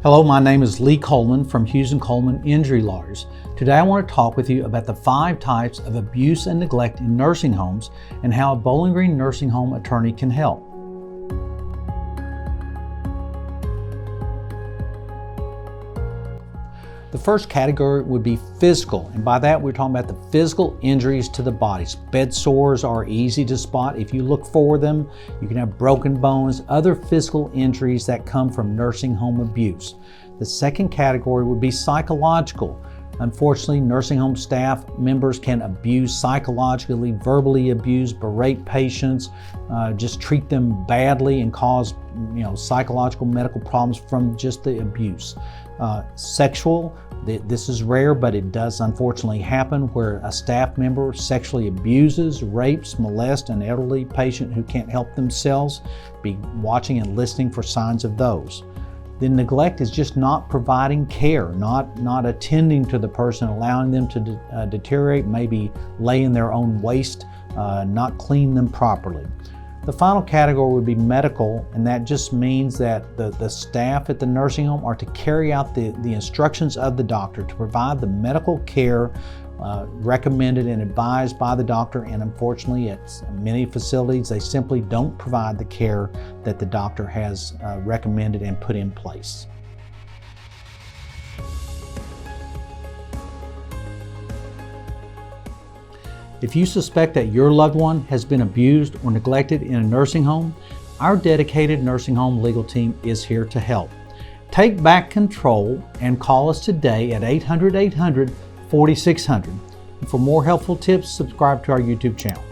Hello, my name is Lee Coleman from Hughes Coleman Injury Lawyers. Today I want to talk with you about the 5 types of abuse and neglect in nursing homes and how a Bowling Green nursing home attorney can help. The first category would be physical, and by that we're talking about the physical injuries to the bodies. Bed sores are easy to spot if you look for them. You can have broken bones, other physical injuries that come from nursing home abuse. The second category would be psychological. Unfortunately, nursing home staff members can abuse psychologically, verbally abuse, berate patients, just treat them badly and cause psychological medical problems from just the abuse. Sexual, this is rare, but it does unfortunately happen where a staff member sexually abuses, rapes, molests an elderly patient who can't help themselves. Be watching and listening for signs of those. Then neglect is just not providing care, not attending to the person, allowing them to deteriorate, maybe lay in their own waste, not clean them properly. The final category would be medical, and that just means that the staff at the nursing home are to carry out the instructions of the doctor to provide the medical care recommended and advised by the doctor, and unfortunately at many facilities they simply don't provide the care that the doctor has recommended and put in place. If you suspect that your loved one has been abused or neglected in a nursing home, our dedicated nursing home legal team is here to help. Take back control and call us today at 800-800-4600. For more helpful tips, subscribe to our YouTube channel.